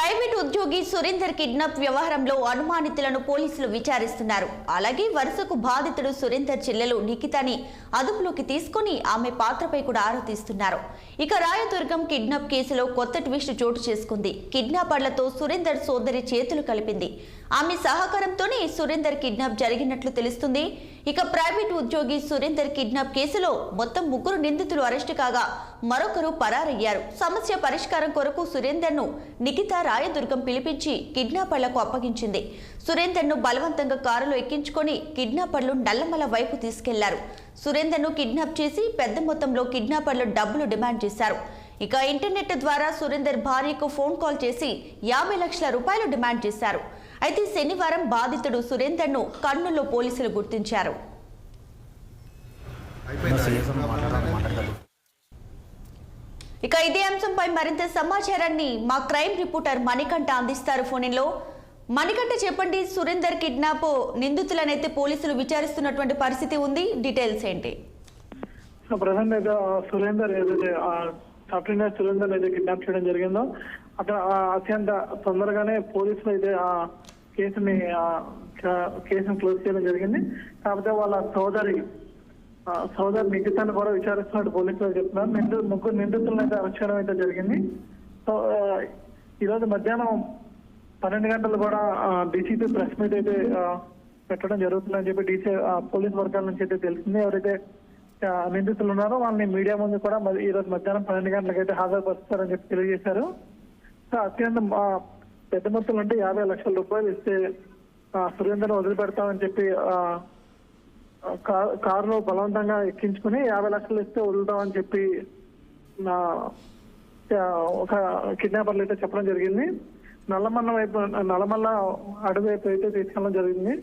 Private ఉద్యోగి Surender kidnap వ్యవహారంలో అనుమానితులను పోలీసులు విచారిస్తున్నారు. అలాగే వరుసకు బాధితుడు సురేందర్ చెల్లెలు నిఖితని అదుపులోకి తీసుకుని ఆమె పాత్రపై కూడా ఆరా తీస్తున్నారు. ఇక రాయదుర్గం కిడ్నాప్ కేసులో కొత్త ట్విస్ట్ చోటు చేసుకుంది. కిడ్నాపర్లతో సురేందర్ సోదరి చేతులు కలిపింది. ఆమె సహకారంతోనే సురేందర్ కిడ్నాప్ జరిగినట్లు తెలుస్తుంది. ఇక ప్రైవేట్ ఉద్యోగి సురేందర్ కిడ్నాప్ కేసులో మొత్తం 3 నిందితులు అరెస్టు కాగా మరొకరు పరారయ్యారు. సమస్య పరిష్కారం కొరకు సురేందర్ను నిఖిత రాయదుర్గం పిలిపించి కిడ్నాపర్లకు అప్పగించింది. సురేందర్ను బలవంతంగా కారులో ఎక్కించుకొని కిడ్నాపర్లు నల్లమల వైపు తీసుకెళ్లారు. సురేందర్ను కిడ్నాప్ చేసి పెద్ద మొత్తంలో కిడ్నాపర్లు డబ్బులు డిమాండ్ చేశారు. ఇక ఇంటర్నెట్ ద్వారా సురేందర్ భార్యకు ఫోన్ కాల్ చేసి 50 లక్షల రూపాయలు డిమాండ్ చేశారు. అయితే శనివారం బాధితుడు సురేందర్ను కర్నూలులో పోలీసులు గుర్తించారు. ఇక ఇదే అంశంపై మరింత సమాచారాన్ని మా క్రైమ్ రిపోర్టర్ మణికంఠ అందిస్తారు ఫోన్లో. మణికంఠ, చెప్పండి, సురేందర్ కిడ్నాప్ నిందితులనైతే పోలీసులు విచారిస్తున్నటువంటి పరిస్థితి ఉంది, డీటెయిల్స్ ఏంటి? ప్రజెంట్ అయితే సురేందర్ ఏదైతే సురేందర్ అయితే కిడ్నాప్ చేయడం జరిగిందో అక్కడ అత్యంత తొందరగానే పోలీసులు అయితే ఆ కేసుని క్లోజ్ చేయడం జరిగింది. కాకపోతే వాళ్ళ సోదరి నిఖితాన్ని కూడా విచారిస్తున్నట్టు పోలీసులు చెప్తున్నారు. 3 నిందితులను అయితే అరెస్ట్ చేయడం అయితే జరిగింది. సో ఈరోజు మధ్యాహ్నం 12 గంటలు కూడా డీసీపీ ప్రెస్ మీట్ అయితే పెట్టడం జరుగుతుందని చెప్పి పోలీస్ వర్గాల నుంచి అయితే తెలిసింది. ఎవరైతే నిందితులు ఉన్నారో వాళ్ళని మీడియా ముందు కూడా ఈ రోజు మధ్యాహ్నం 12 గంటలకు అయితే హాజరుపరుస్తారని చెప్పి తెలియజేశారు. సో అత్యంత పెద్ద మొత్తం అంటే 50 లక్షల రూపాయలు ఇస్తే సురేందర్ వదిలిపెడతామని చెప్పి కారులో బలవంతంగా ఎక్కించుకుని 50 లక్షలు ఇస్తే వదులుతామని చెప్పి ఒక కిడ్నాపర్లు అయితే చెప్పడం జరిగింది. నల్లమల్ల అడవి వైపు అయితే తీసుకెళ్ళడం జరిగింది.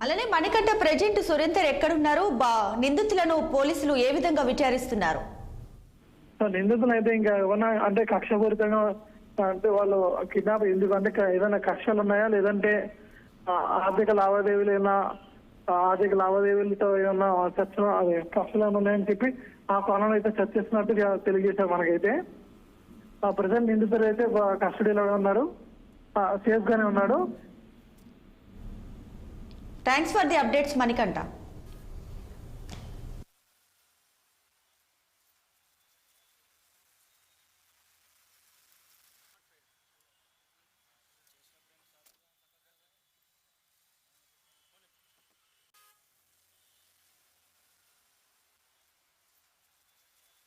అలానే మణికంఠ, ప్రెజెంట్ సురేందర్ ఎక్కడున్నారు? నిందితులను పోలీసులు ఏ విధంగా విచారిస్తున్నారు? నిందితులు అయితే ఇంకా ఏమన్నా అంటే కక్షపూరితంగా అంటే వాళ్ళు కిడ్నాప్ ఎందుకు అంటే ఏదైనా కక్షలు ఉన్నాయా, లేదంటే ఆర్థిక లావాదేవీలతో ఏమన్నా కక్షలు ఏమైనా ఉన్నాయని చెప్పి ఆ కోణంలో అయితే చర్చిస్తున్నట్టు తెలియజేశారు మనకైతే. ప్రజెంట్ నిందితులు అయితే కస్టడీలో ఉన్నారు, సేఫ్ గానే ఉన్నాడు. Thanks for the updates Manikanta.